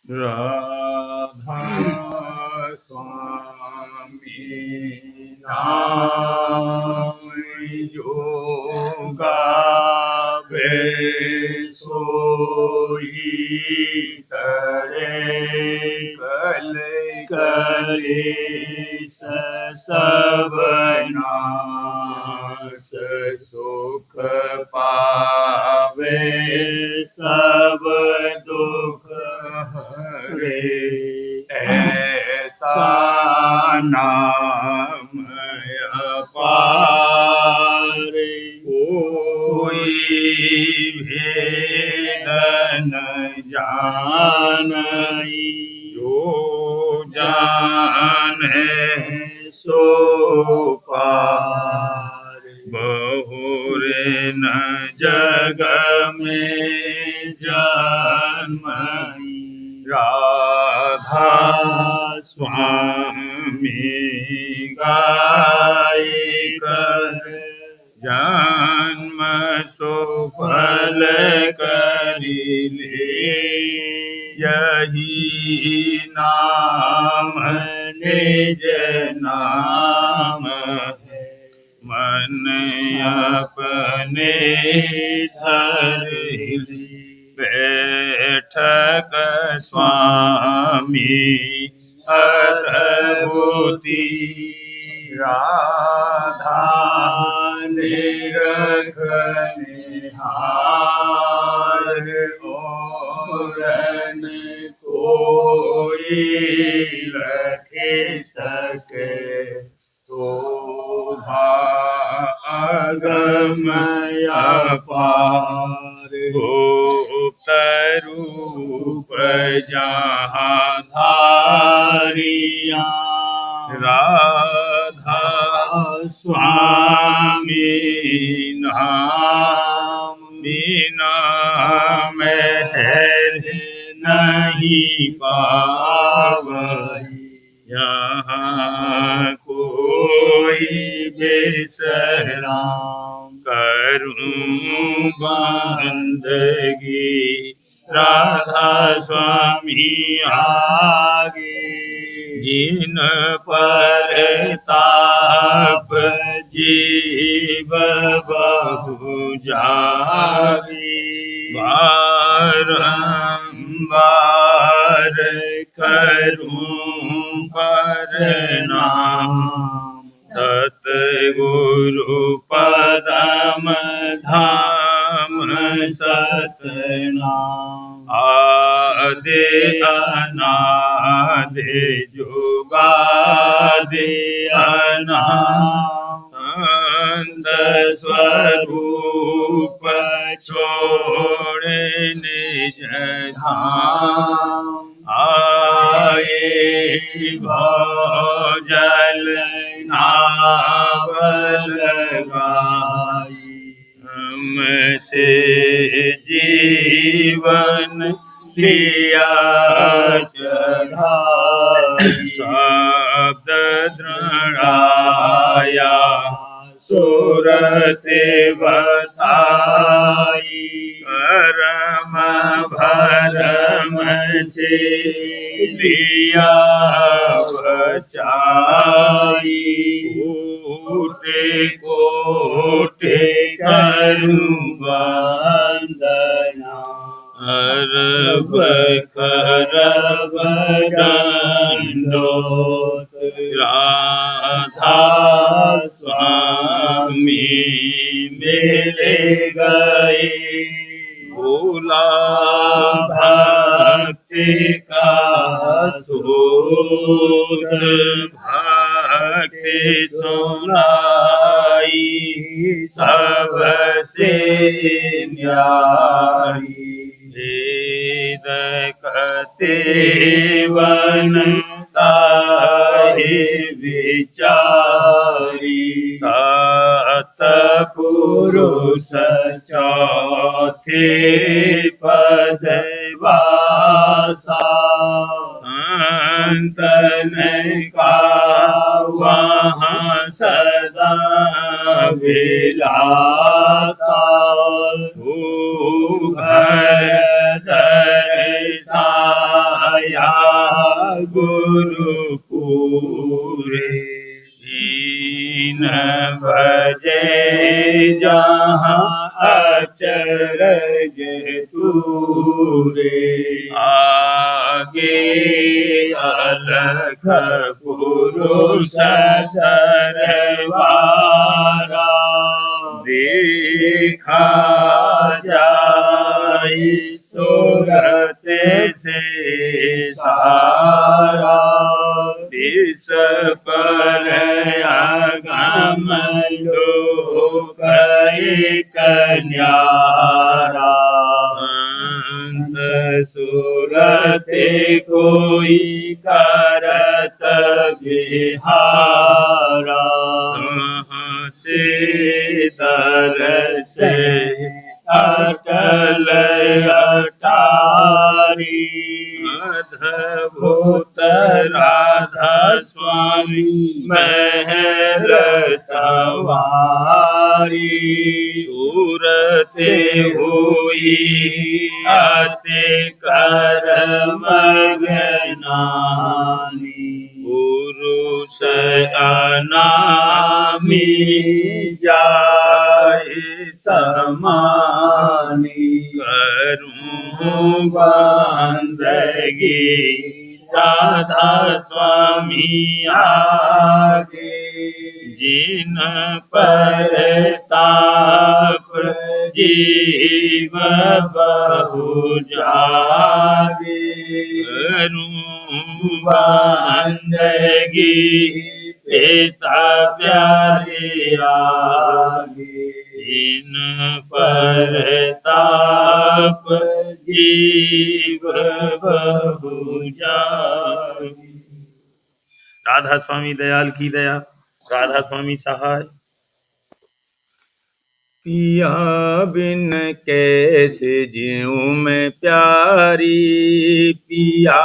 राधा स्वामी नाम जो गावे सोई करे कल कलेस सब नाश सुख पावे सब दुख हरे ऐसा नाम अपार कोई भेद न जानई जो जाने सो पार बहुरे न जग में जन्मई राधा स्वामी गाय कर जन्म सुफल करिले यही नाम निज नाम है मन अपने धरि बैठक स्वामी अद्भुति राधा निरख निहार और न कोई लखे सके शोभा अगमय अपार गुप्त रूप जहाँ धारिया राधा स्वामी नाम बिना महर नहीं पावई यहाँ कोई बेसराम करूं बंदगी राधा स्वामी आगे जिन पर ताप जीव बहु जागी बारंबार करूं प्रणाम सतगुरु पदम धाम सतनाम आदि अनादि जुगादि अनाम संत स्वरूप छोड़ निज धाम आए भौजल नावल गाई हमसे जीवन लिया चढ़ाई शब्द दृढ़ाया सूरत बताई परम भरम से लिया बचाई कोटि कोटि करूं वंदना अरब करब दंडोत राधा स्वामी मिल गए भोला भक्ति का सूद भक्ति सुनाई सबसे न्यारी वेद कते वनता है विचारी सतपुरुष चौथे पद वासा संतन का वहाँ सदा विलासा सुघर दर्शाए गुरु पूरे दीन भजे जहाँ अचरज तूरे आगे अलख पुरुष दरबारा देखा जाई सूरत से सारा विष पर आगम लोक एक न्यारा अंत सूरत कोई करत विहारा शीतल से अटल अटारी अद्भुत राधा स्वामी महर सवारी सूरत हुई अति कर मगनानी पुरुष अनामी जाय समानी करूं बंदगी राधा स्वामी आगे जिन पर ताप जीव बहु जागे करूं बंदगी पिता प्यारे आगे इन पर ताप जीव बहु जागे। राधा स्वामी दयाल की दया, राधा स्वामी सहाय। पिया बिन कैसे जीऊं मैं प्यारी, पिया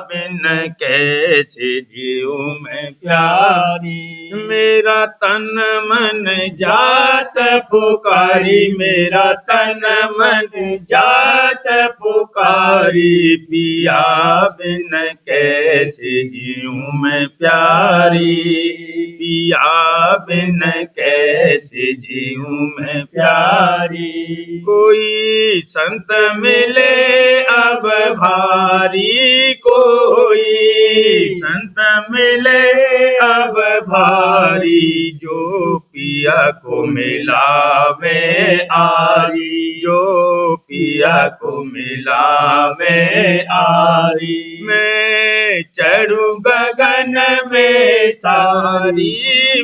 बिन कैसे जीऊं मैं प्यारी, मेरा तन मन जात पुकारी, मेरा तन मन जात पुकारी, पिया बिन कैसे जीऊं मैं प्यारी, पिया बिन कैसे जीऊं मैं प्यारी, कोई संत मिले अब भारी, कोई संत मिले अब भारी, जो पिया को मिलावे आरी, जो पिया को मिलावे आरी, मैं चढ़ू गगन में सारी,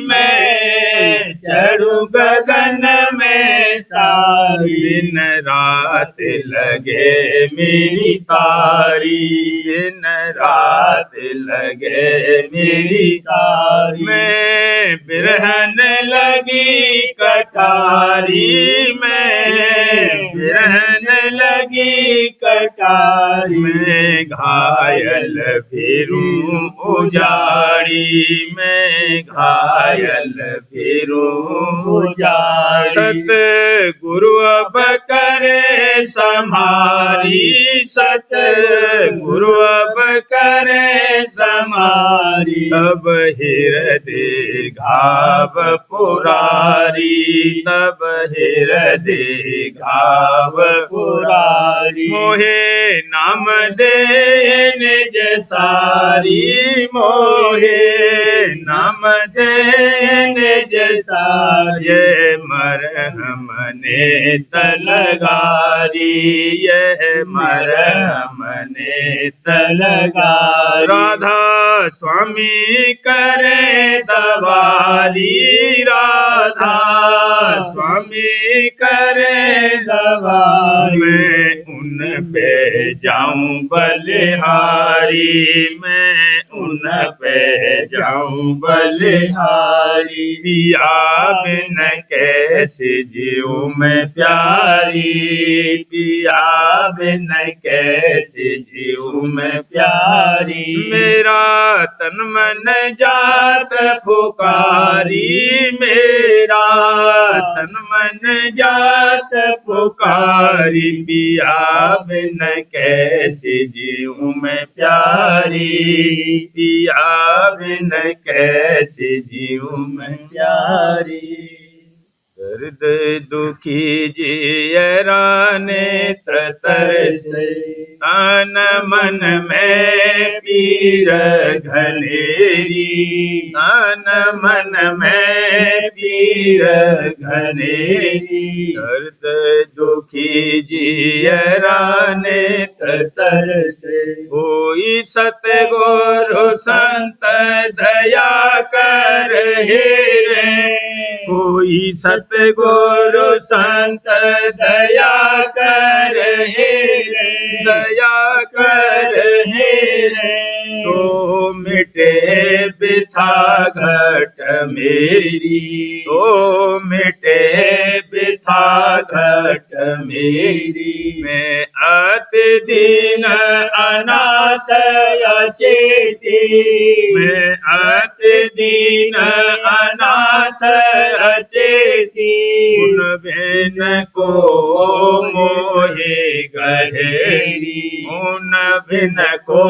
मैं चढ़ू गगन में सारी, दिन रात लगे मेरी तारी, दिन रात लगे मेरी तारी, मैं बिरहन लगी कटारी, मैं बिरहन लगी कटारी, मैं घायल फिरूं उजाड़ी, मैं घायल फिरूं उजाड़ी, सत गुरु अब करे समारी, सत गुरु अब करे समारी, तब हृदय घाव पुरारी, तब हृदय घाव पुरारी, मोहे नाम दे निज सारी, मोहे नाम दे निज सारी, ये मरहम ने तलगारी, यह मरहम ने तलगारी, राधा स्वामी करे दवारी, राधा स्वामी करे दवारी, मैं उन पे जाऊं बलिहारी, मैं उन पे जाऊं बलिहारी, पिया बिन कैसे जीऊं मैं प्यारी, पिया बिन कैसे जीऊं मैं प्यारी। मेरा तन मन जात पुकारी, मेरा तन मन जात पुकारी, पिया बिन कैसे जीऊं मैं प्यारी, पिया बिन कैसे जीऊं मैं प्यारी। दर्द दुखी जियरा नेत्र तरसे, तन मन में पीर घनेरी, तन मन में पीर घनेरी। दर्द दुखी जियरा नेत्र तरसे, कोई सतगुरु संत दया कर हेरे, कोई सतगुरु संत दया कर हेरे, दया कर हेरे। तो मिटे बिथा घट मेरी, तो मिटे बिथा घट मेरी। मैं अति दीन अनाथ अचेती, मैं अति दीन अनाथ अचेती। उन बिन को मोहे गहेरी, उन बिन को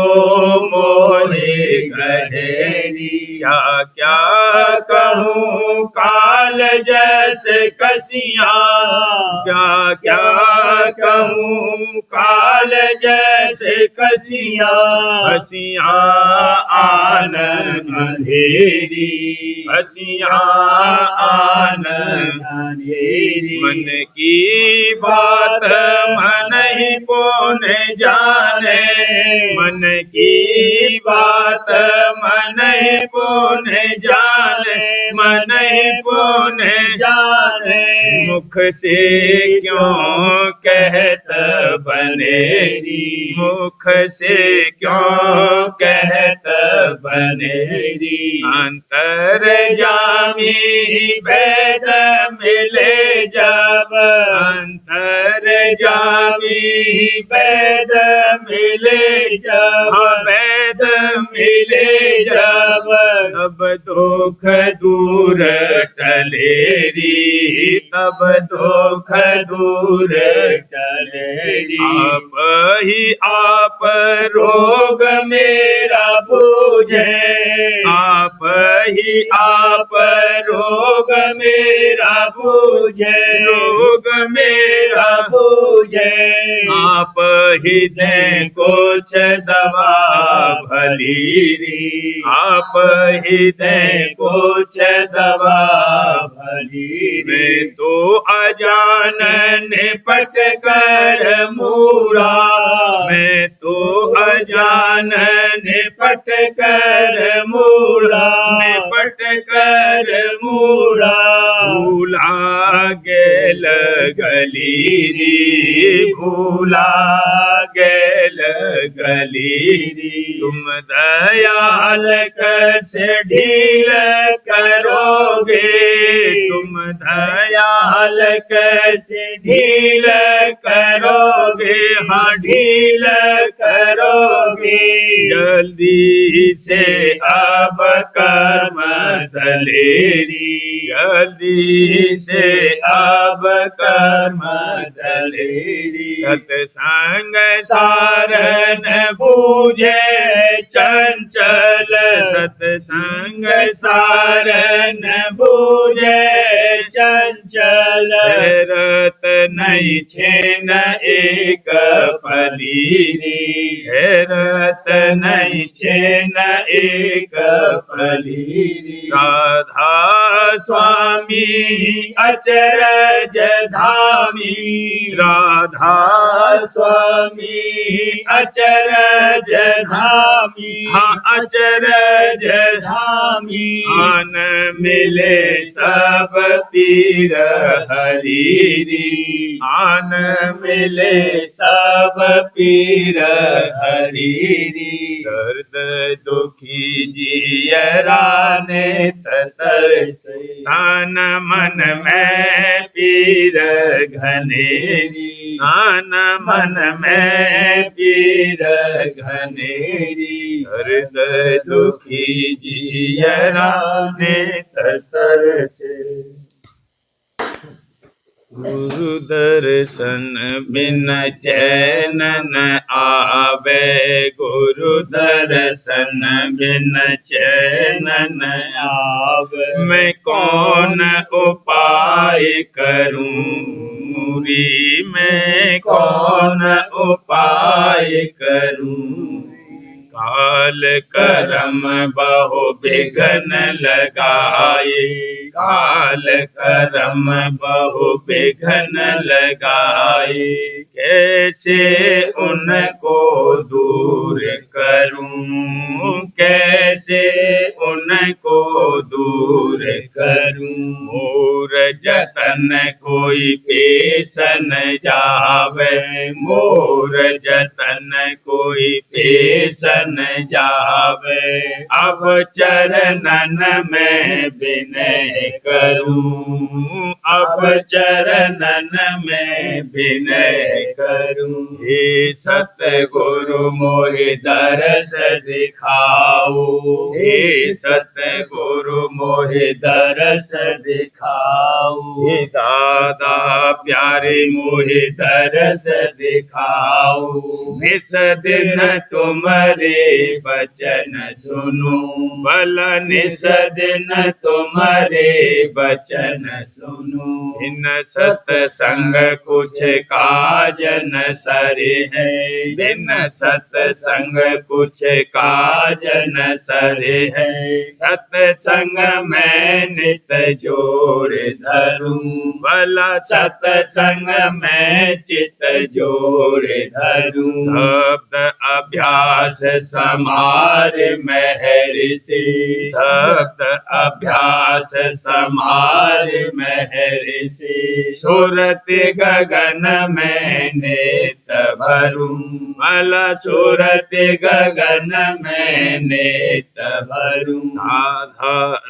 मोहे गहेरी। क्या क्या कहूँ काल जैसे कसियाँ, क्या क्या कहूँ काल जैसे कसियाँ। हसियाँ आन अंधेरी, हसियाँ आन अंधेरी। मन की बात मन ही पौने जाने, मन की बात मन ही पौने जाने, मन ही पौने जाने। मुख से क्यों कहत बनेरी, मुख से क्यों कहत बनेरी। अंतर जामी वेद मिले जब, अंतर जामी वेद मिले जब, वेद मिले जब। तब दुख दूर टलेरी, तब दुख दूर टलेरी। आप ही आप रोग मेरा बूझे, आप ही आप रोग मेरा बूझे, रोग मेरा बूझे। आप ही दें कुछ दवा भलीरी, आप ही दें कुछ दवा भलीरी। मैं तो अजान निपट कर मूढ़ा, मैं तो अजान निपट कर मूढ़ा, निपट कर मूढ़ा। भूला गेल गलीरी, भूला गेल गलीरी। तुम दयाल कैसे ढील करोगे, तुम दयाल कैसे ढील करोगे, हाँ ढील करोगे। जल्दी से अब कर्म दलेरी, जल्दी से अब कर्म दलेरी। सत्संग सारन बूझे चंचल, सत्संग सारन बूझे चंचल। हैरत नहीं छेन एक पलीरी, हैरत नहीं छेन एक पलीरी। राधा स्वामी अचरज धामी राधा स्वामी अचरज धामी हाँ अचरज धामी आन मिले सब पीर हरीरी आन मिले सब पीर हरीरी दर्द दुखी जियराने तरसे तन मन में पीर घनेरी तन मन में पीर घनेरी दर्द दुखी जियराने तरसे गुरु दर्शन बिन चैन न आवे गुरु दर्शन बिन चैन न आवे मैं कौन उपाय करूं री मैं कौन उपाय करूं काल करम बहु विघ्न लगाए काल करम बहु विघ्न लगाए कैसे उनको दूर करूं कैसे उनको दूर करूं मोर जतन कोई पेश न जावे मोर जतन कोई पेश न जावे अब चरणन में विनय करूं अब चरणन में विनय करूं हे सतगुरु मोहि दरस दिखाओ हे सतगुरु मोहि दरस दिखाओ हे दादा प्यारे मोहि दरस दिखाओ निस दिन तुम्हारे बचन सुनो बल निस दिन तुम्हारे बचन सुनो इन सत्संग कुछ काज न सरे है बिन सत्संग कुछ काज न सरे है सत्संग में नित जोड़ धरूं भला सत्संग में चित जोड़ धरूं शब्द अभ्यास समार महर्षि शब्द अभ्यास समार महर्षि सूरत गगन में नेत भरूं भला सूरत गगन में नेत भरूं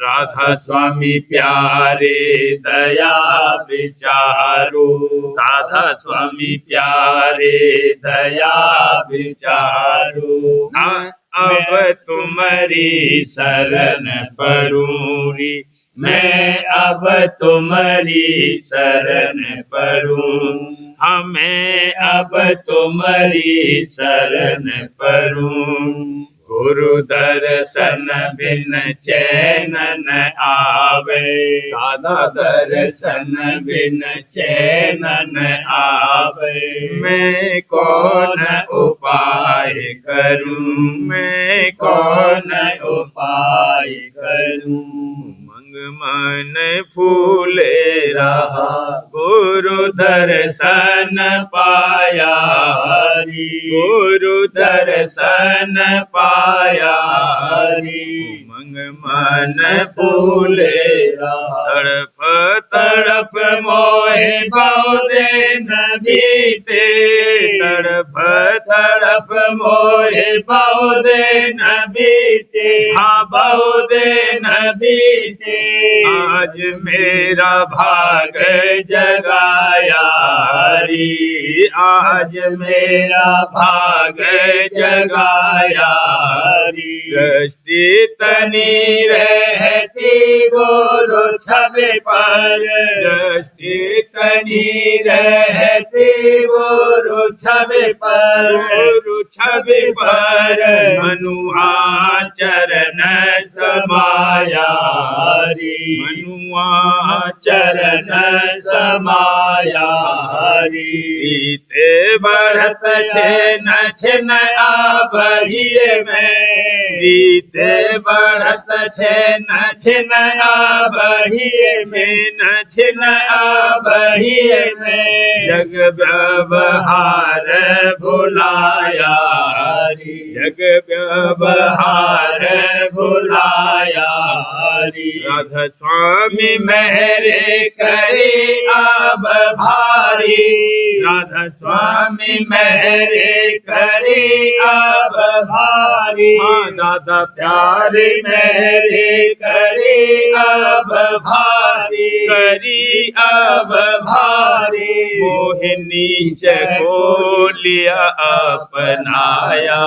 राधा स्वामी प्यारे दया विचारो राधा स्वामी प्यारे दया विचारो अब तुम्हारी शरण पड़ूंगी मैं अब तुम्हारी शरण पड़ूं हमें अब तुम्हारी शरण पड़ूं गुरु दर्शन बिन चैन न आवे दादा दर्शन बिन चैन न आवे मैं कौन उपाय करूं मैं कौन उपाय करूं मन फूले रहा गुरु दर्शन पाया गुरु दर्शन पाया मंग मन फूले तड़प तड़प मोहे बहुदे न बीते तड़प तड़प मोहे बहुदे न बीते हाँ बहुदे न बीते आज मेरा भाग जगाया री आज मेरा भाग जगाया री दृष्टि तनी रहती गुरु छवि पर दृष्टि तनी रहती गुरु छवि पर गुरु छवि पर मनुआ चरण समाया मनुआ चरण समाया रीते बढ़त छे न आबहिए में रीते बढ़त छेन छिन आबहिए छेन छिन आबहिए में जग व्यवहार भुलाया हरि जग व्यवहार भुलाया हरि राधा स्वामी मेरे करे अब भारी राधा स्वामी मेरे करे अब भारी दादा प्यारे मेरे करे अब भारी करी अब भारी मोहिनी को लिया अपनाया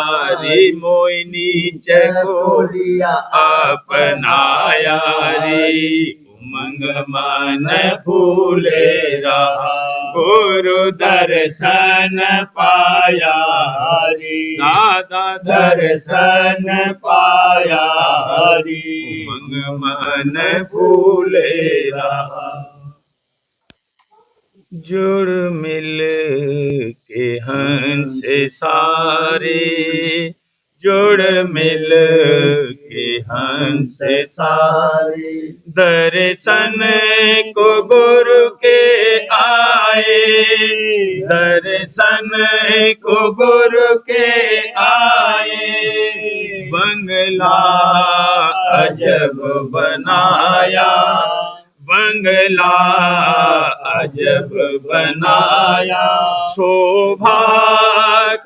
रे मोहिनी को लिया अपनाया रे उमंग मन फूले रहा गुरु दर्शन पाया हरि दादा दर्शन पाया हरि उमंग मन फूले रहा जुड़ मिल के हंस सारे जुड़ मिल के हंस सारे दर्शन को गुरु के आए दर्शन को गुरु के आए बंगला अजब बनाया बंगला अजब बनाया शोभा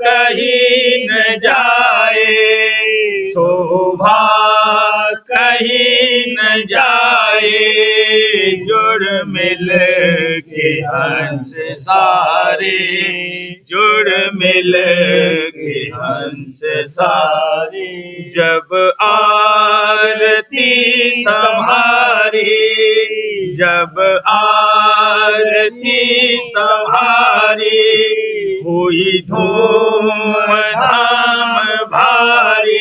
कहीं न जाए शोभा कहीं न जाए जुड़ मिल के हंस सारे जुड़ मिल के हंस सारे जब आरती संभारी जब आरती संभारी हुई धूम धाम भारी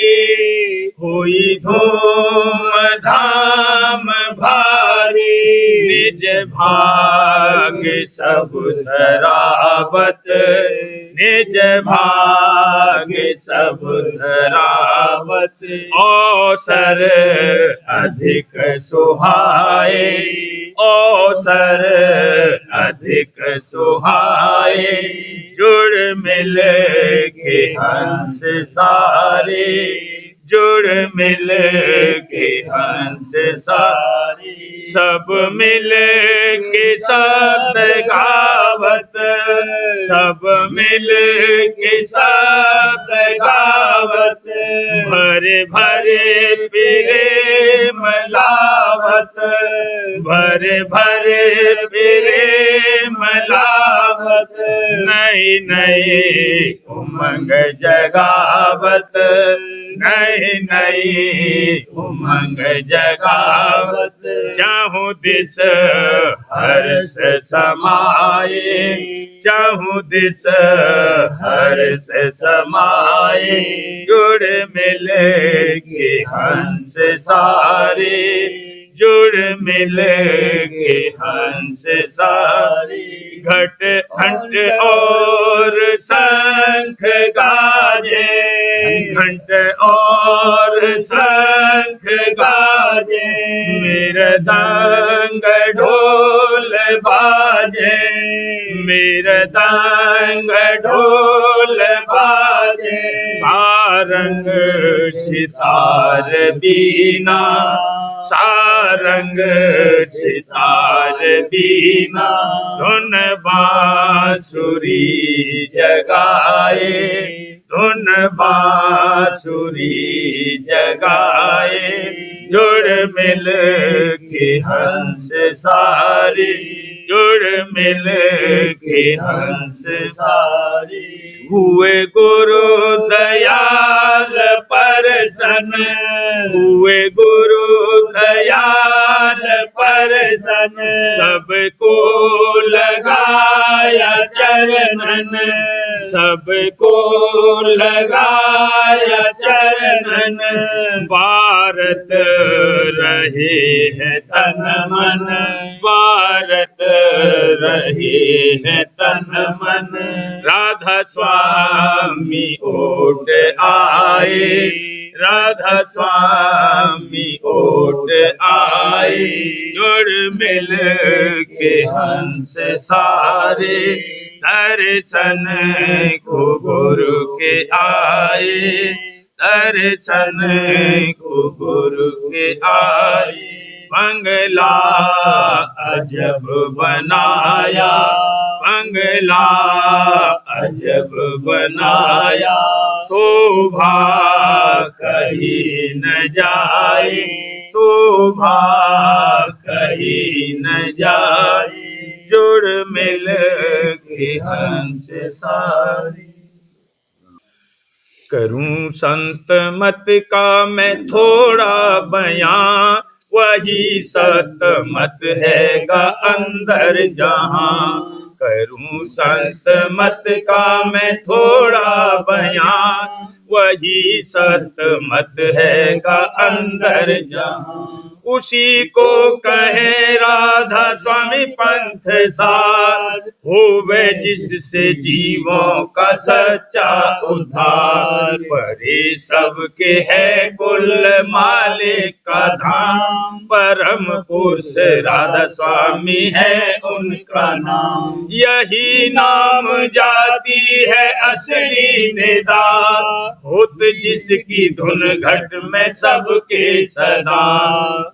हुई धूम धाम भारी निज भाग सब सराबत निज भाग सब सराबत अवसर अधिक सुहाए अवसर अधिक सुहाए जुड़ मिल के हंस सारे जुड़ मिल के हंस सारे सब मिल के शब्द गावत सब मिल के शब्द गावत भरे भरे प्रेम लावत भरे भरे प्रेम लावत नई नई उमंग जगावत नई नई उमंग जगावत चाहूं दिस हर्ष समाए चाहूं दिस हर्ष समाए जुड़ मिल के हंस सारे जुड़ मिल के हंस सारे घट घंट और शंख गाजे घंट और शंख गाजे मृदंग ढोल बाजे मृदंग ढोल बाजे सारंग सितार बीना सारंग सितार बीना धुन बांसुरी जगाए धुन बांसुरी जगाए जुड़ मिल के हंस सारे जुड़ मिल के हंस सारे हुए गुरु दयाल परसन हुए गुरु दयाल परसन सबको लगाया चरणन सबको लगाया चरणन भारत रहे है तन मन भारत रहे है तन मन राधा स्वामी ओट आए राधा स्वामी ओट आए, जुड़ मिल के हंस सारे, दर्शन को गुरु के आए, दर्शन को गुरु के आए। बंगला अजब बनाया, बंगला अजब बनाया, शोभा कहीं न जाए, शोभा कहीं न जाए, जुड़ मिल के हंस सारी। करूं संत मत का मैं थोड़ा बयां, वही सत मत है गा अंदर जहां। करूं संत मत का मैं थोड़ा बयां, वही सत मत है गा अंदर जहां। उसी को कहे राधा स्वामी पंथ सार, होवे जिससे जीवों का सच्चा उद्धार। परे सबके है कुल मालिक का धाम, परम पुरुष राधा स्वामी है उनका नाम। यही नाम जाती है असली निदान, होत जिसकी धुन घट में सबके सदा।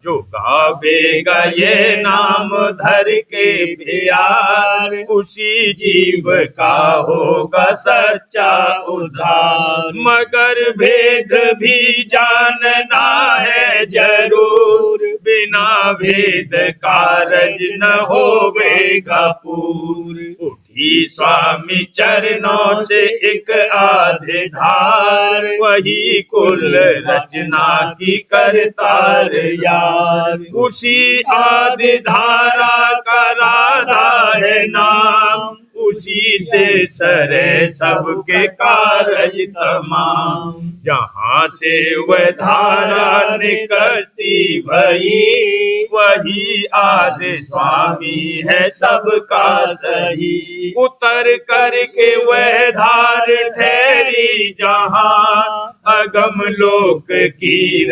जो गावेगा ये नाम धर के प्यार, उसी जीव का होगा सच्चा उद्धार। मगर भेद भी जानना है जरूर, बिना भेद कारज न होवेगा पूर। उठी स्वामी चरणों से एक आधे धार, वही कुल रचना की करतार यार। उसी आधि धारा का राधा है नाम, उसी से सरे सबके कारज तमाम। जहाँ से वह धारा निकलती भई, वही आदि स्वामी है सबका सही। उतर करके वह धार ठहरी जहाँ, अगम लोक की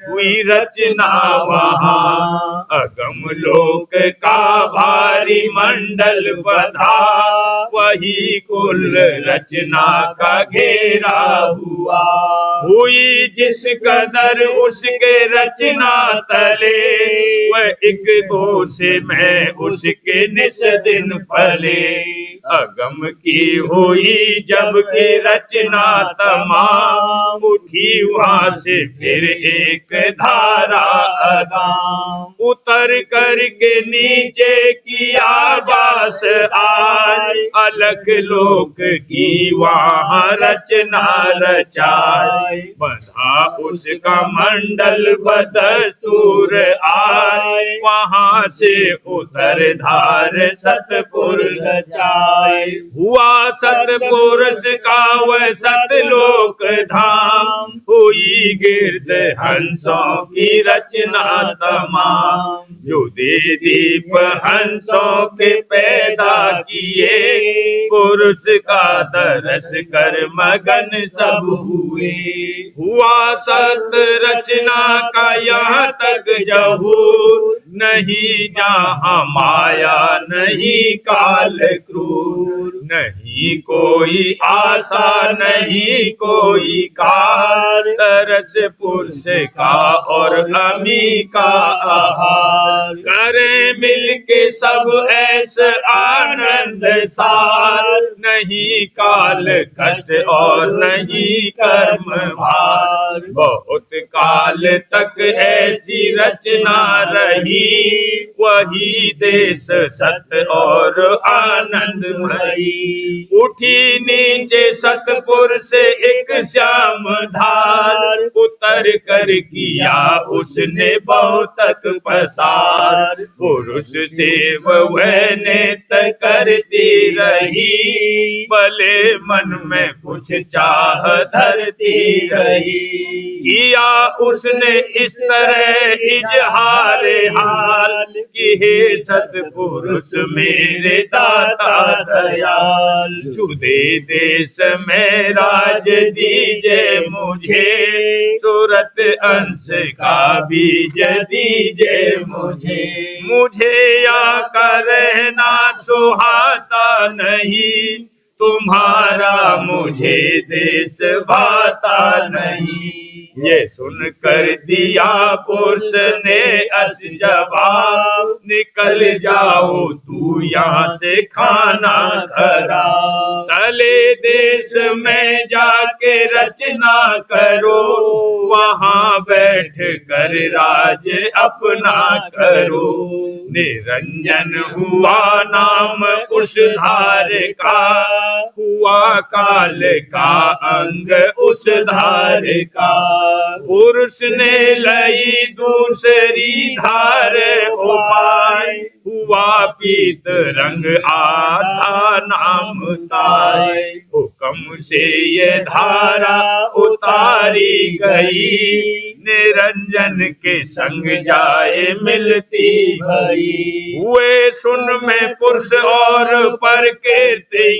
हुई रचना वहाँ। अगम लोक का भारी मंडल बधा, वही कुल रचना का घेरा हुआ। हुई जिस कदर उसके रचना तले, वह एक गो से मैं उसके निस दिन फले। अगम की हुई जब की रचना तमाम, उठी वहाँ से फिर एक धारा अगाम। उतर करके नीचे किया जास आय, अलग लोक की वहाँ रचना रचाई। बंधा उसका मंडल बदस्तूर आय, वहाँ से उतर धार सतपुर रचाए। हुआ सतपुरुष का वह सतलोक धाम, हुई गिरद हंसों की रचना तमाम। जो दे दीप हंसों के पैदा किए, पुरुष का दरस कर मगन सब हुए। हुआ सत रचना का यहाँ तक जहूर, नहीं जहाँ माया नहीं काल क्रूर। नहीं कोई आशा नहीं कोई कार, तरस पुरुष का और अमी का आहार। करे मिल के सब ऐसे आनंद सार, नहीं काल कष्ट और नहीं कर्म भार। बहुत काल तक ऐसी रचना रही, वही देश सत और आनंदमयी। उठी नीचे सतपुर से एक श्याम धार, उतर कर किया उसने बहुत तक पसार। पुरुष से वह नेत करती रही, भले मन में कुछ चाह धरती रही। किया उसने इस तरह इजहार हाल, कि हे सतपुरुष मेरे दाता दयाल। चुदे देश में राज दीजे मुझे, तो सूरत अंश का बीज दीजे मुझे, मुझे या कर रहना सुहाता नहीं, तुम्हारा मुझे देश भाता नहीं। ये सुन कर दिया पुरुष ने अस जवाब, निकल जाओ तू यहाँ से खाना खराब। तले देश में जाके रचना करो, वहाँ बैठ कर राज अपना करो। निरंजन हुआ नाम उस धार का, हुआ काल का अंग उस धार का। पुरुष ने लई दूसरी धार उपाय, हुआ पीत रंग आधा नाम ताय। हुक्म से ये धारा उतारी गई, निरंजन के संग जाए मिलती भई। हुए सुन में पुरुष और पर कीर्ति,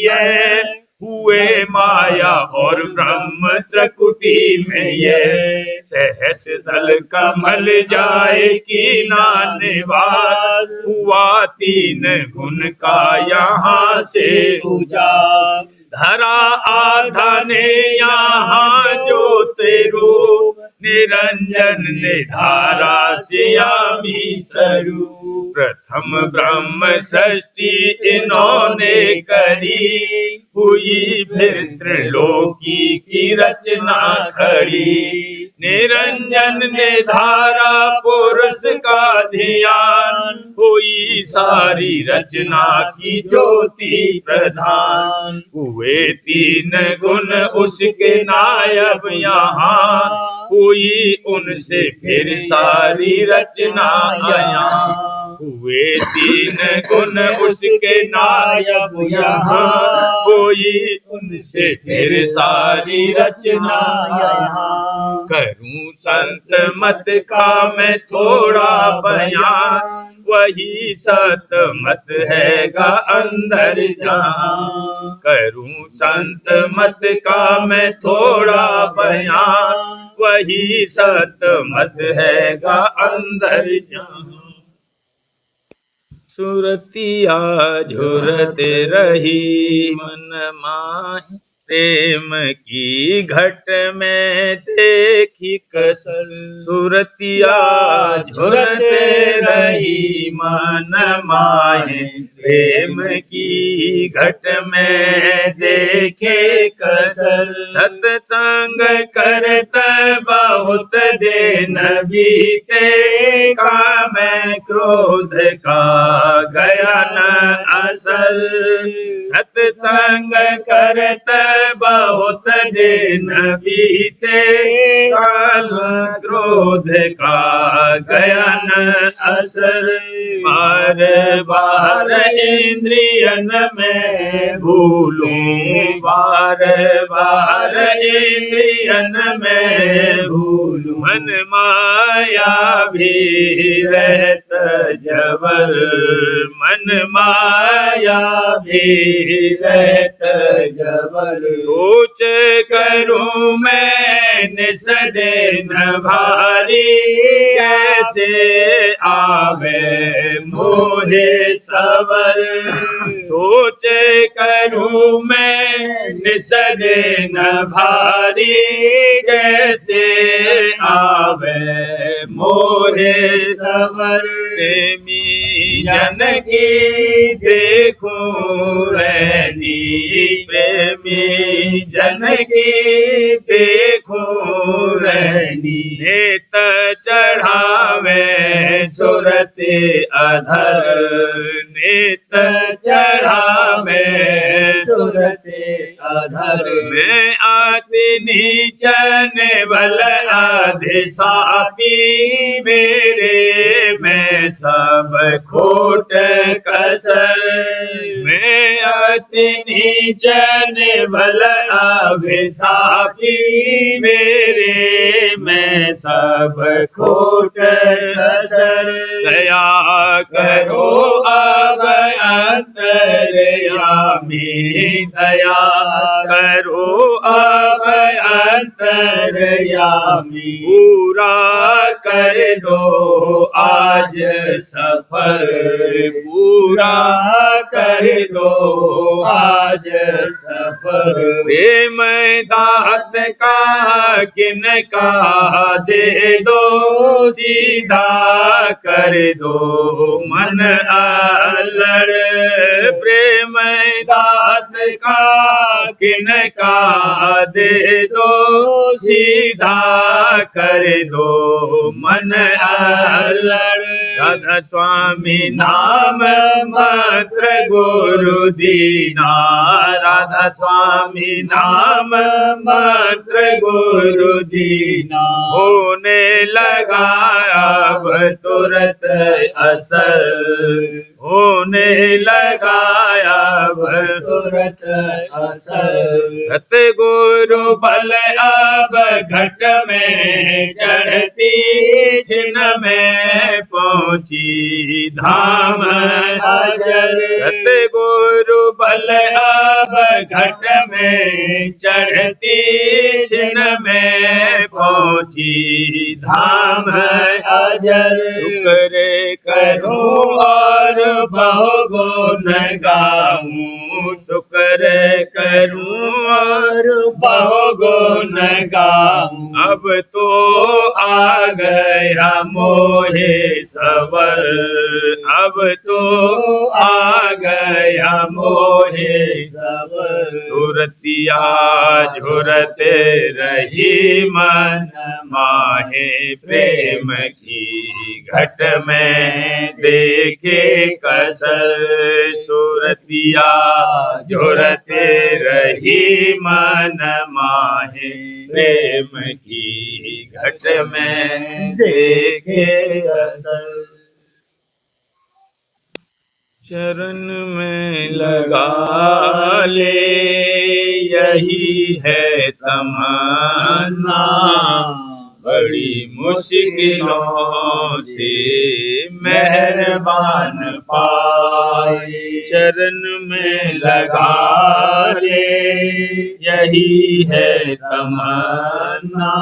हुए माया और ब्रह्म त्रिकुटी में ये। सहस दल कमल जाए की ना निवास, हुआ तीन गुण का यहाँ से उजास। धरा आधा ने यहाँ जो तेरू, निरंजन ने धारा श्यामी सरू। प्रथम ब्रह्म सृष्टि इन्होंने करी, हुई फिर त्रिलोकी की रचना खड़ी। निरंजन ने धारा पुरुष का ध्यान, हुई सारी रचना की ज्योति प्रधान। हुए तीन गुण उसके नायब यहाँ, हुई उनसे फिर सारी रचना यहाँ। हुए तीन गुण उसके नायब यहाँ, हुई उनसे फिर सारी रचना यहाँ। करूं संत मत का मैं थोड़ा बयान, वही सत मत हैगा अंदर जहां। करूं संत मत का मैं थोड़ा बयान, वही सत मत हैगा अंदर जहां। सुरतिया झुरते रही मन माही, प्रेम की घट में देखी कसर। सुरतिया झुरते रही मन माही, प्रेम की घट में देखे कसर। सत्संग करत बहुत दिन बीते, काम क्रोध का गया न असर। सत्संग करत बहुत दिन बीते, काल क्रोध का गया न असर। बार बार इंद्रियन में भूलूं, बार बार इंद्रियन में भूलूं। मन माया भी रहत जबर, मन माया भी रहत जबर। सोच करूं मैं निस दिन भारी, कैसे आवे मोहे सवर। सोच करूं मैं निस दिन भारी, कैसे आवे मोहे सवर। प्रेमी जन की देखूं रहनी, प्रेमी जन की देखूं रहनी। नेत चढ़ावे सुरते अधर, नेत चढ़ावे सुरते अधर। मैं आति नीचन बल अधिसापी, मेरे में सब खोट कसर। मैं अति नीचन बल अभिशापी, मेरे में सब खोट कसर। दया करो अब अंतर्यामी, दया करो अब अंतर्यामी। अंतर्यामी पूरा कर दो आज सफर, पूरा कर दो आज सफर। प्रेम दात का किनका दे दो, सीधा कर दो मन अल्लड़। प्रेम दात का किनका दे दो, सीधा कर दो मन अल्लड़। राधा स्वामी नाम मात्र गुरु दीना, राधा स्वामी नाम मात्र गुरु दीना। होने लगा अब तुरंत असर, होने लगा अब तुरंत असर। सतगुरु बल अब घट में चढ़ती, छिन में पहुंची धाम अजर। सतगुरु बल अब घट में चढ़ती, छिन में पहुंची धाम अजर। शुक्र करूं और बहुगुण गाऊं, शुक्र करूं और बहुगुण गाऊं। अब तो आ गया मोहे सवर, अब तो आ गया मोहे सवर। सुरतिया झुरते रही मन माहे, प्रेम की घट में देखे कसर। सुरतिया झुरते रही मन माहे, प्रेम की घट में देखे कसर। चरण में लगा ले यही है तमन्ना, बड़ी मुश्किलों से मेहरबान पाए। चरण में लगा ले यही है तमन्ना,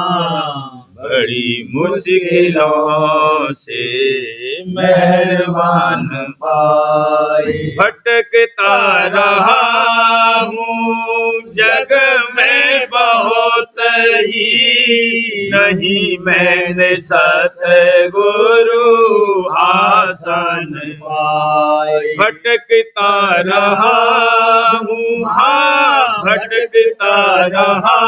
बड़ी मुश्किलों से मेहरबान पाए। भटकता रहा हूँ जग में बहुत ही, नहीं मैंने सतगुरु आसन पाए। भटकता रहा हूँ, हाँ भटकता रहा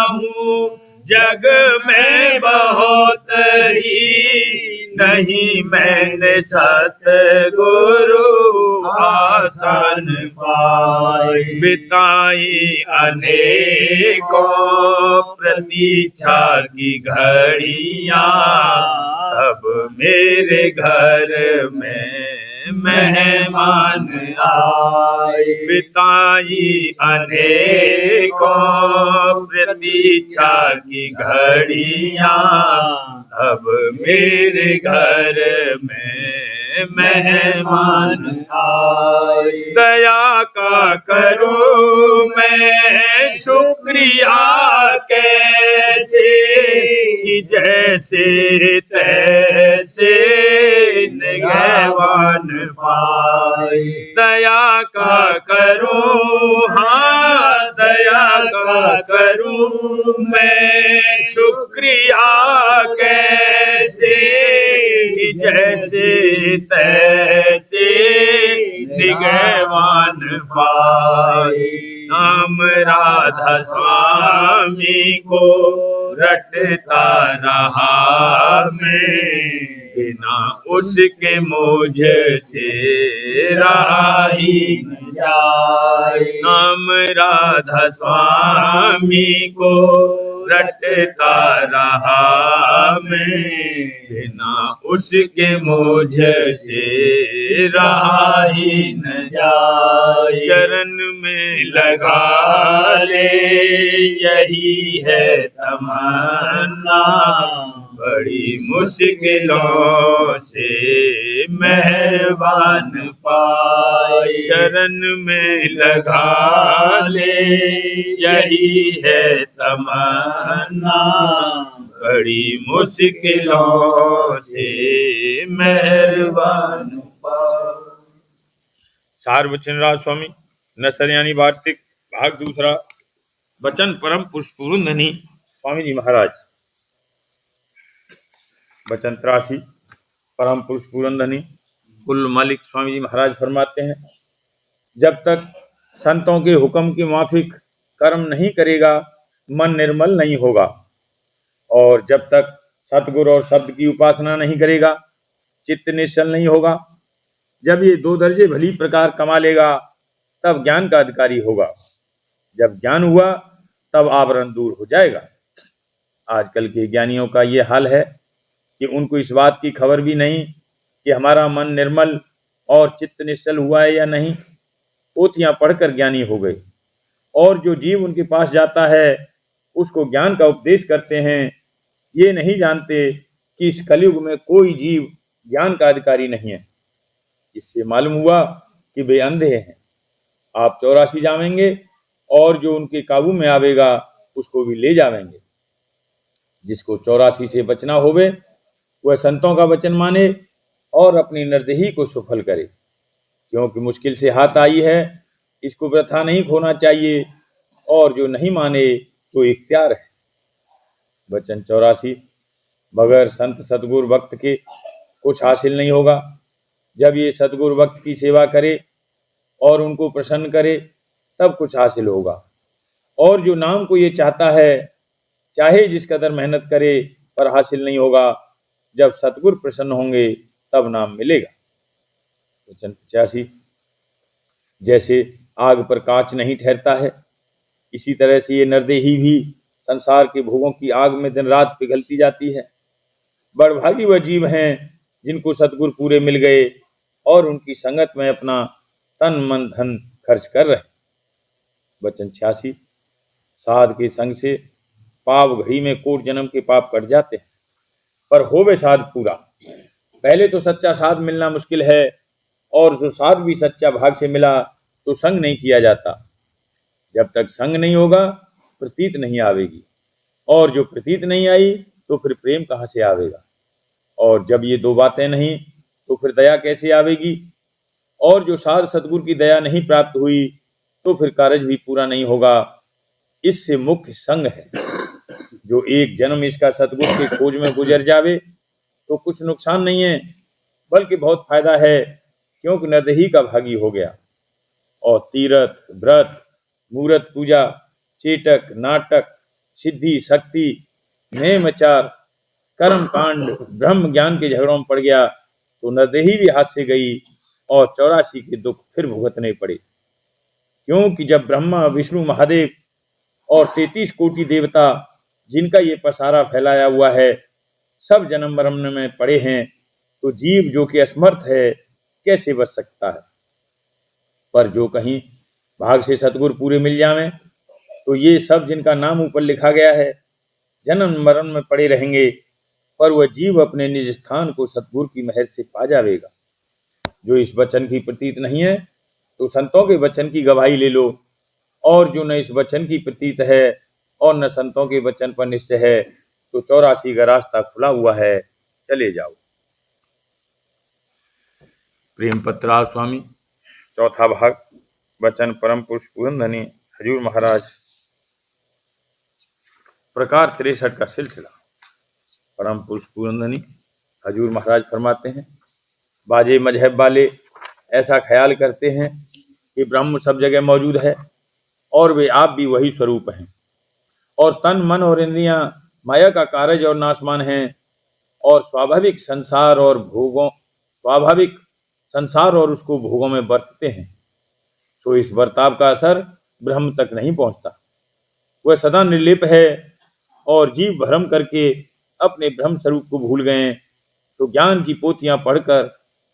हूँ जग में बहुत ही, नहीं मैंने सतगुरु आसन पाए। बिताई अनेकों प्रतीक्षा की घड़ियां, अब मेरे घर में मेहमान आए। बिताई अनेकों प्रतीक्षा की घड़ियां, अब मेरे घर में मेहमान आए। दया का करूं मैं शुक्रिया कैसे, कि जैसे तैसे निगहबान पाए। दया का करूं, हाँ दया का करूं मैं शुक्रिया कैसे, कि जैसे तैसे निगहबान पाए। नाम राधा स्वामी को रटता रहा मैं, बिना उसके मुझसे रहा ही न जाए। नाम राधा स्वामी को रटता रहा मैं, बिना उसके मुझसे रहा ही न जाए। चरण में लगा ले यही है तमन्ना, बड़ी मुश्किलों से मेहरबान पाए। चरण में लगा ले यही है तमन्ना बड़ी मुश्किलों से मेहरबान सार वचनराज स्वामी नसरियानी वार्तिक भाग दूसरा वचन परम पुष्पुरंधनी स्वामी जी महाराज वचन 83 परम पुष्पुरंधनी कुल मालिक स्वामी जी महाराज फरमाते हैं, जब तक संतों के हुक्म के माफिक कर्म नहीं करेगा मन निर्मल नहीं होगा, और जब तक सतगुरु और शब्द की उपासना नहीं करेगा चित्त निश्चल नहीं होगा। जब ये 2 दर्जे भली प्रकार कमा लेगा तब ज्ञान का अधिकारी होगा। जब ज्ञान हुआ तब आवरण दूर हो जाएगा। आजकल के ज्ञानियों का ये हाल है कि उनको इस बात की खबर भी नहीं कि हमारा मन निर्मल और चित्त निश्चल हुआ है या नहीं। पोथियां पढ़कर ज्ञानी हो गए, और जो जीव उनके पास जाता है उसको ज्ञान का उपदेश करते हैं। ये नहीं जानते कि इस कलयुग में कोई जीव ज्ञान का अधिकारी नहीं है। इससे मालूम हुआ कि वे अंधे हैं। आप 84 जावेंगे और जो उनके काबू में आवेगा उसको भी ले जावेंगे। जिसको 84 से बचना होवे वह संतों का वचन माने और अपनी निर्देही को सफल करे, क्योंकि मुश्किल से हाथ आई है, इसको वृथा नहीं खोना चाहिए। और जो नहीं माने तो इख्तियार है। वचन 84 बगैर संत सतगुरु भक्त के कुछ हासिल नहीं होगा। जब ये सतगुरु भक्त की सेवा करे और उनको प्रसन्न करे तब कुछ हासिल होगा। और जो नाम को ये चाहता है चाहे जिस कदर मेहनत करे पर हासिल नहीं होगा। जब सतगुरु प्रसन्न होंगे तब नाम मिलेगा। वचन 85 जैसे आग पर कांच नहीं ठहरता है, इसी तरह से ये निर्देही भी संसार के भोगों की आग में दिन रात पिघलती जाती है। बड़भागी वह जीव हैं जिनको सतगुरु पूरे मिल गए और उनकी संगत में अपना तन मन धन खर्च कर रहे। वचन 86 साध के संग से पाप घड़ी में कोट जन्म के पाप कट जाते हैं, पर होवे साध पूरा। पहले तो सच्चा साध मिलना मुश्किल है, और जो साध भी सच्चा भाग से मिला तो संग नहीं किया जाता। जब तक संग नहीं होगा प्रतीत नहीं आवेगी, और जो प्रतीत नहीं आई तो फिर प्रेम कहाँ से आवेगा। और जब ये 2 बातें नहीं तो फिर दया कैसे आवेगी। और जो साध सतगुरु की दया नहीं प्राप्त हुई तो फिर कार्य भी पूरा नहीं होगा। इससे मुख्य संग है। जो एक जन्म इसका सतगुरु के खोज में गुजर जावे तो कुछ नुकसान नहीं है, बल्कि बहुत फायदा है, क्योंकि निर्देही का भागी हो गया। और तीर्थ व्रत मूर्त पूजा चेटक नाटक सिद्धि शक्ति नेमचार कर्म कांड ब्रह्म ज्ञान के झगड़ों में पड़ गया तो निर्देही भी हाथ से गई और 84 के दुख फिर भुगतने पड़े। क्योंकि जब ब्रह्मा विष्णु महादेव और 33 कोटि देवता जिनका ये पसारा फैलाया हुआ है सब जन्म मरण में पड़े हैं, तो जीव जो कि असमर्थ है कैसे बच सकता है। पर जो कहीं भाग से सतगुरु पूरे मिल जावे तो ये सब जिनका नाम ऊपर लिखा गया है जन्म मरण में पड़े रहेंगे, पर वह जीव अपने निज स्थान को सतगुरु की मेहर से पा जावेगा। जो इस वचन की प्रतीत नहीं है तो संतों के वचन की गवाही ले लो, और जो न इस वचन की प्रतीत है और न संतों के वचन पर निश्चय है तो 84 का रास्ता खुला हुआ है, चले जाओ। प्रेम पत्रा स्वामी चौथा भाग वचन परम पुरुष पुरंधनी हजूर महाराज प्रकार 63 का सिलसिला। परम पुरुष पुरंधनी हजूर महाराज फरमाते हैं, बाजे मजहब वाले ऐसा ख्याल करते हैं कि ब्रह्म सब जगह मौजूद है और वे आप भी वही स्वरूप हैं, और तन मन और इंद्रियां माया का कार्य और नाशमान हैं, और स्वाभाविक संसार और उसको भोगों में बरतते हैं। तो इस बर्ताव का असर ब्रह्म तक नहीं पहुंचता। वह सदा निर्लिप है और जीव भ्रम करके अपने ब्रह्म स्वरूप को भूल गए। तो ज्ञान की पोथियां पढ़कर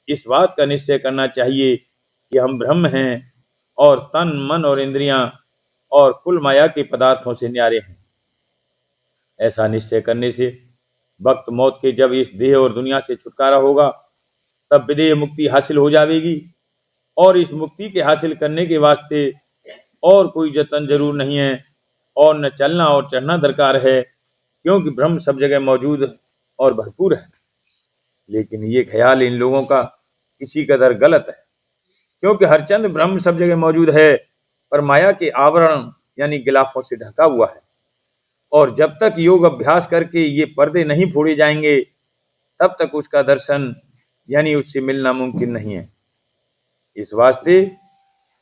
इस बात का निश्चय करना चाहिए कि हम ब्रह्म हैं और तन मन और इंद्रियां और कुल माया के पदार्थों से न्यारे हैं। ऐसा निश्चय करने से वक्त मौत के जब इस देह और दुनिया से छुटकारा होगा तब विदेह मुक्ति हासिल हो जाएगी। और इस मुक्ति के हासिल करने के वास्ते और कोई जतन जरूर नहीं है, और न चलना और चढ़ना दरकार है, क्योंकि ब्रह्म सब जगह मौजूद और भरपूर है। लेकिन ये ख्याल इन लोगों का किसी कदर गलत है, क्योंकि हरचंद ब्रह्म सब जगह मौजूद है, पर माया के आवरण यानी गिलाफों से ढका हुआ है। और जब तक योग अभ्यास करके ये पर्दे नहीं फोड़े जाएंगे, तब तक उसका दर्शन यानी उससे मिलना मुमकिन नहीं है। इस वास्ते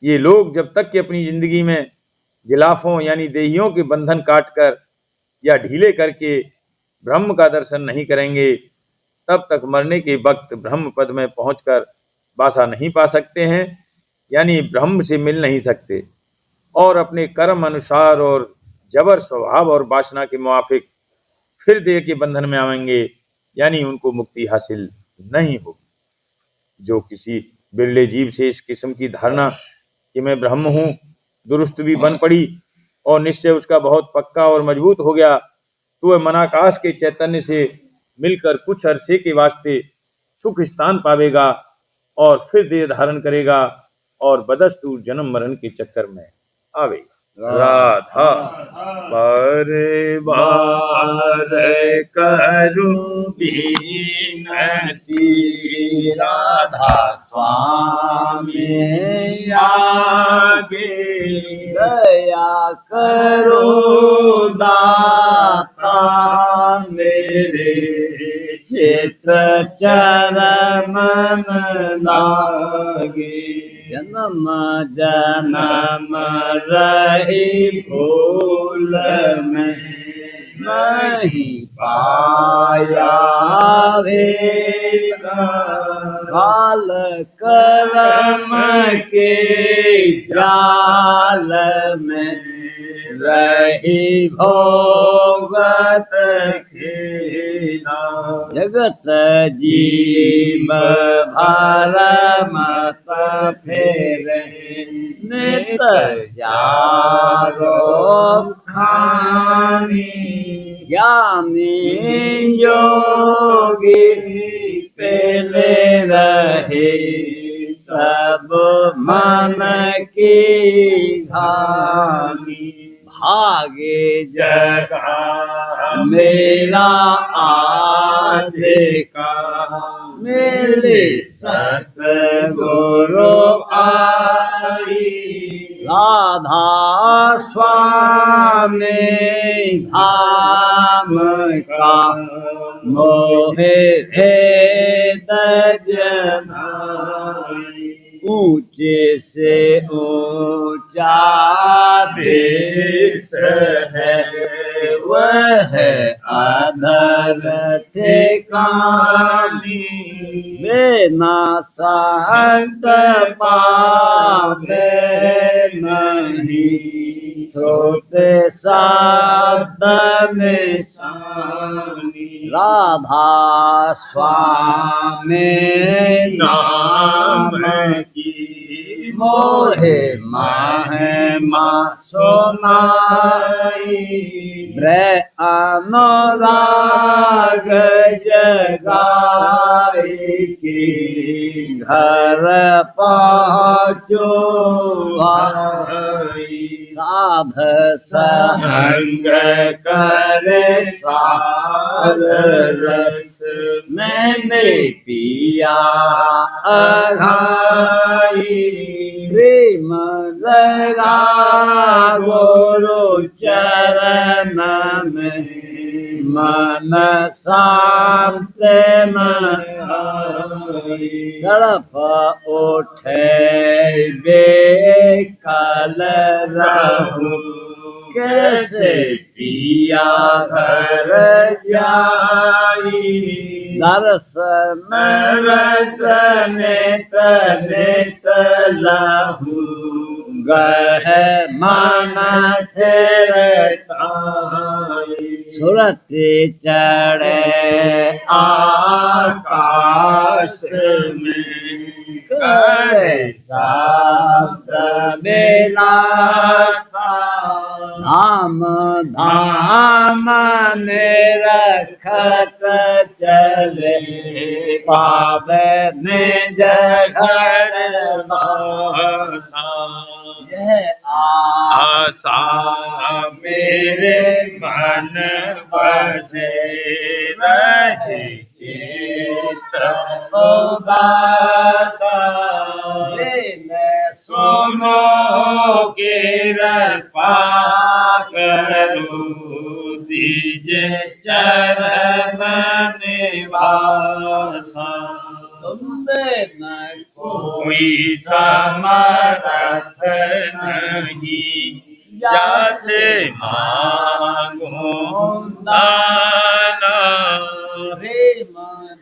ये लोग जब तक कि अपनी जिंदगी में गिलाफों यानी देहियों के बंधन काटकर या ढीले करके ब्रह्म का दर्शन नहीं करेंगे, तब तक मरने के वक्त ब्रह्म पद में पहुंचकर वासा नहीं पा सकते हैं, यानी ब्रह्म से मिल नहीं सकते, और अपने कर्म अनुसार और जबर स्वभाव और वासना के मुआफिक फिर देह के बंधन में आवेंगे, यानी उनको मुक्ति हासिल नहीं होगी। जो किसी बिरले जीव से इस किस्म की धारणा कि मैं ब्रह्म हूँ दुरुस्त भी बन पड़ी और निश्चय उसका बहुत पक्का और मजबूत हो गया, तो वह मनाकाश के चैतन्य से मिलकर कुछ अरसे के वास्ते सुख स्थान पावेगा और फिर देह धारण करेगा और बदस्तूर जन्म मरण के चक्कर में आवेगा। राधा परिवार करू बीनती, राधा स्वामी आगे दया करो दाता मेरे, चित चरम लागे। जन्म जन्म रही भूल में नहीं पाया वेगा, काल कर्म के जाल में रही भोगत खेला। जगत जीव भार मत फेरे, नित चारो खानी। ज्ञानी योगी पहले रहे, सब मन की घानी। भागे जगा मेरा आधे का, मेरे सतगुरु आई। राधा स्वामी धाम का मोहे भेद जनाई। ऊंचे से ऊंचा देश है, वह अधर ठिकानी। बिना संत पावे नहीं, छोटे शब्द निशानी। राधा स्वामी नाम की मोहे महिमा सुनाई। ब्रह्म अनुराग जगाई की, घर पहुँचो आई। साध संग करे सार रस, मैंने पिया अघाई। प्रेम लगा गुरु चरण में, मन शांत मनाई। तड़प उठे बेकल रहूं, कैसे पिया घर जाई। दर्शन रसन नित लहू, गह मन ठहरताई। सुरति चढ़े आकाश में, करे शब्द बेलासा। धाम धाम निरखत चले पावन जघर भाषा यह आशा मेरे मन बसे रहे चित उदासा सुनो कृपा करो दीजे चरण निवासा कोई समर्थ नहीं जैसे मांगो दाना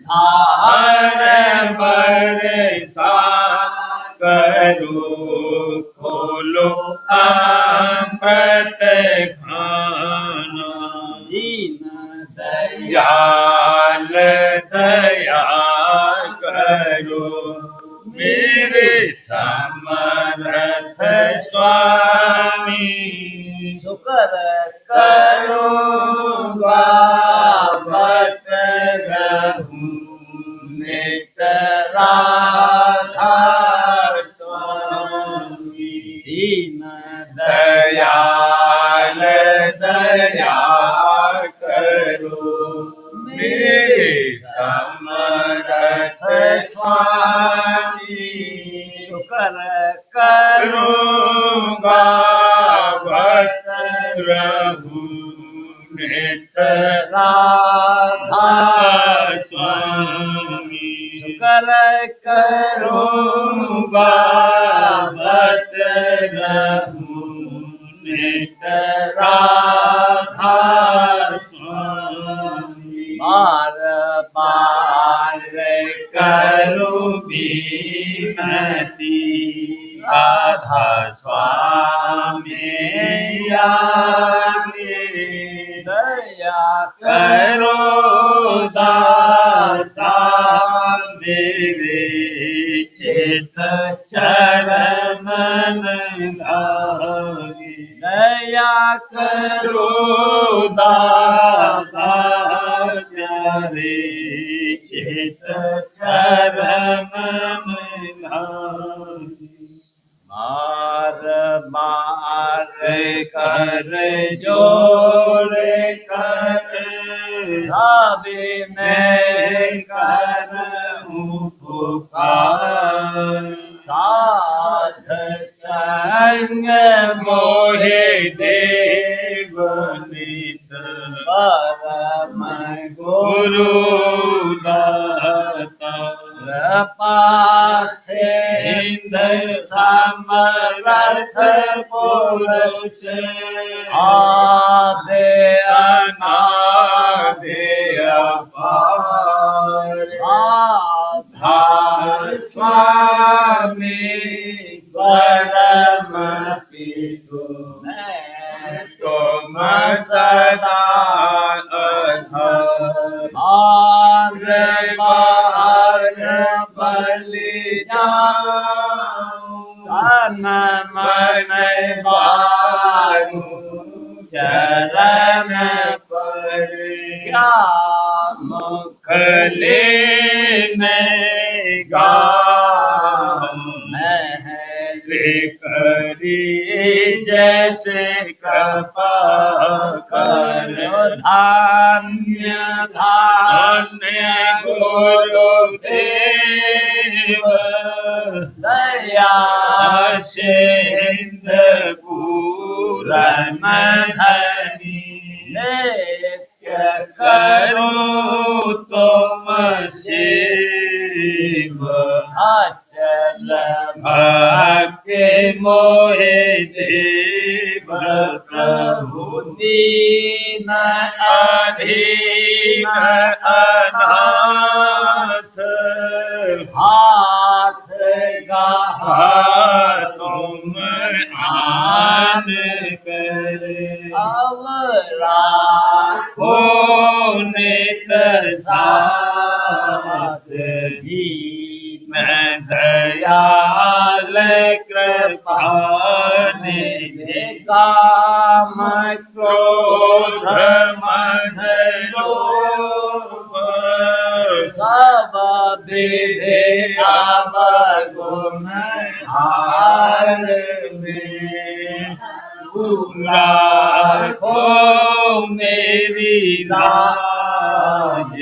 धार बरसा करो खोलो अमृत खाना दयाल दया करो मेरे समर्थ स्वामी शुक्र करूँगा मत रहूं नित राधा स्वामी दीन दयाल दया करो मेरे समर्थ स्वामी शुक्र करूँगा भक्त रहूं नित राधा स्वामी शुक्र करूँगा भक्त रहूं नित राधा स्वामी बार बार करूं विनती राधा स्वामी आगे दया करो दाता मेरे चित चरण लागे दया करो दाता प्यारे चित चरण लागे बार बार कर जोड़ कर साबे मैं करूं पुकार साध संग मोहे देव नित परम गुरु दाता कृपा से हिंद समर्थ पुरुष आदे अनादे अपार धार स्वामी परम पितु तुम सदा अधर बार बार बलि जाऊं तन मन बारू चरण पर क्या मुख लेने गाऊं महल करी जैसे कृपा कर धान्य धन्य गुरुदेव दया सिंध पूरन धनी नित्य करो तुम शिव अचल भक्ति मोहे देव प्रभु दीन अधीन अनाथ हाथ गहा तुम आन कर अवरा हो नित साथ दीन मैं दयाल कृपा निधि काम क्रोध मद लोभ सब विधि अवगुण हार में राखो मेरी लाज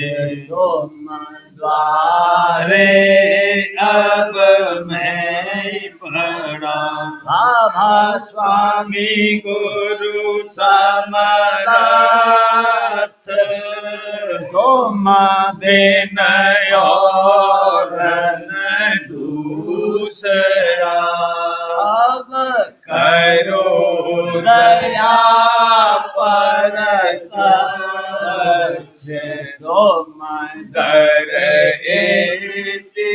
तुम द्वारे अब मैं पड़ा बाबा स्वामी स्वामी गुरु समरथ तुम विनय और न दूसरा अब करो दया पर कछ तुम दर एति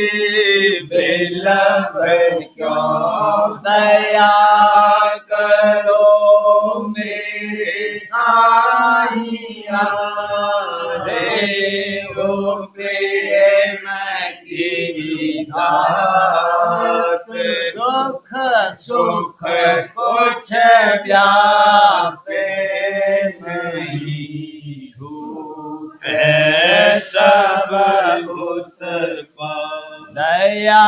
बिलव क्यों दया करो मेरे साहिया रे ओ प्रेम की दात दुख सुख कुछ व्यापे नहीं है सब उत्पन्न दया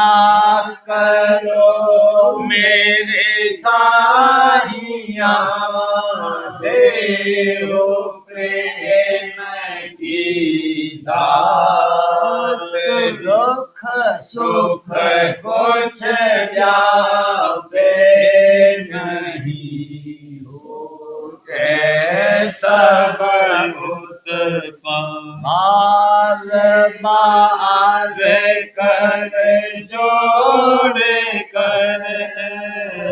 करो मेरे साहिया देव प्रेम की दात दुख सुख कुछ व्यापे नहीं सब उत्पन्न बार बार कर जोड़ कर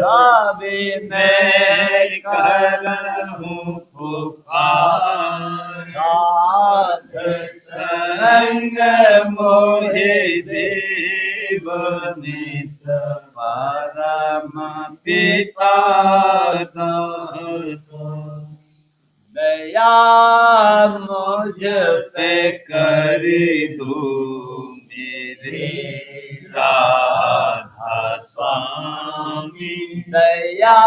रवि मैं करहूँ पुकार साध संग मोहे देव नित परम पिता दाता दया मुझ पे कर दो मेरे राधा स्वामी दया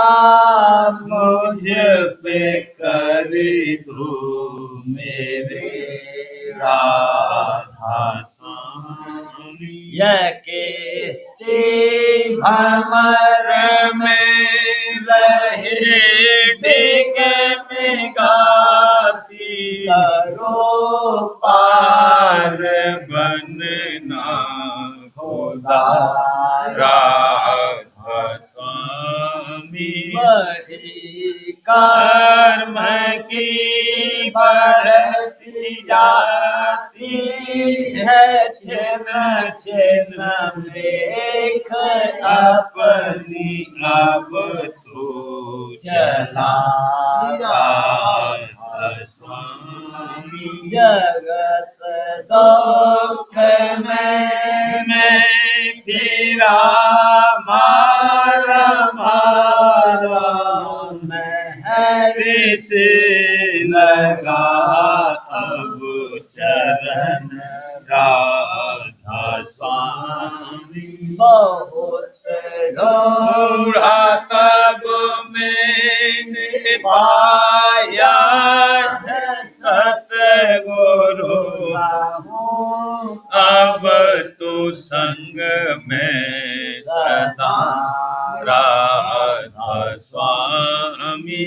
मुझ पे कर दो मेरे राधा स्वामी यह के भमर में रहे डिग में गाती करो पार बनना खुदा राधा स्वामी वही कर्म की बढ़ती जाती है छिन्न छिन्न देख अपनी अब तो चला राधा स्वामी जगत दुख मैं फिरा मारा मैं हरि से लगा अब चरण राधा स्वामी बहुत ढूंढा तब मैंने पाया सतगुरु अब तो संग में सदा राधा स्वामी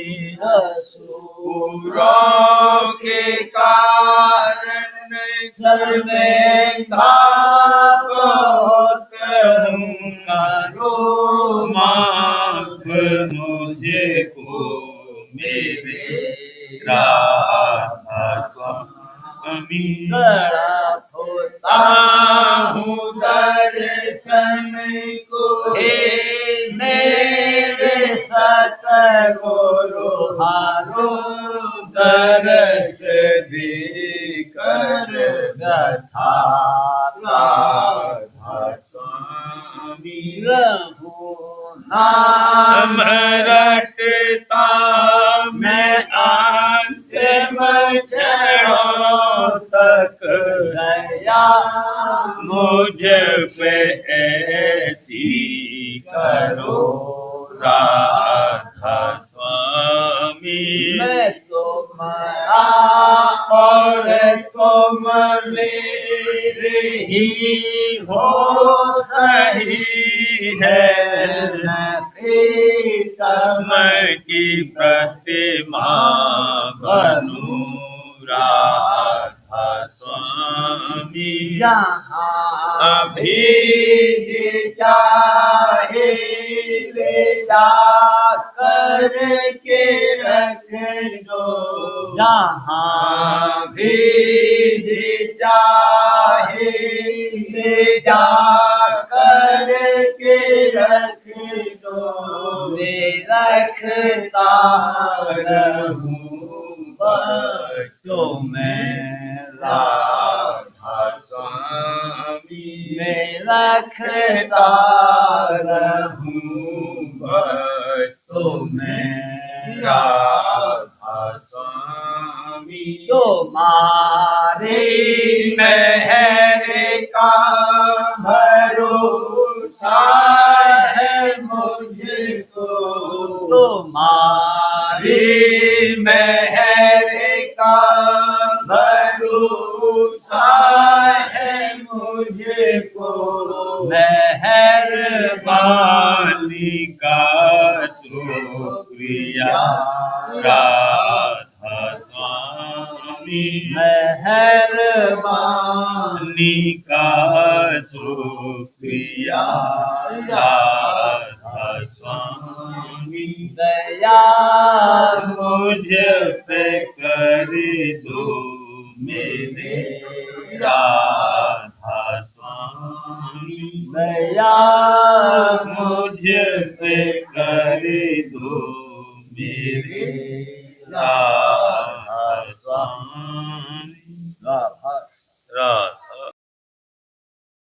पूरों के कारण सर्वे था बहुत हूँ करो माफ मुझे को मेरे राधा स्वामी हूँ दर्शन को हे मेरे सतगुरु हारो दर्श दे कर व्यथा राधा स्वामी नाम रटता मैं अंतिम क्षणों तक तक दया मुझ पे ऐसी करो राधा स्वामी। मैं तुम्हारा और तुम मेरे ही हो सही है मैं प्रीतम की प्रतिमा बनूं राधा स्वामी। जहाँ अभी जी चाहे ले जा कर के रख दो जहाँ भी जी चाहे ले जा कर के रख दो ले रखता रहूं बच्चों में राधा स्वामी। मैं रखता रहूं बच्चों में राधा स्वामी। तुम्हारे मेहर का भरोसा है मुझको तुम्हारी मेहर का भरोसा है मुझको मेहरबानी का शुक्रिया राधा स्वामी। मेहरबानी का शुक्रिया राधा स्वामी। दया मुझ पे कर दो मेरे राधा स्वामी। दया मुझ पे कर दो मेरे राधा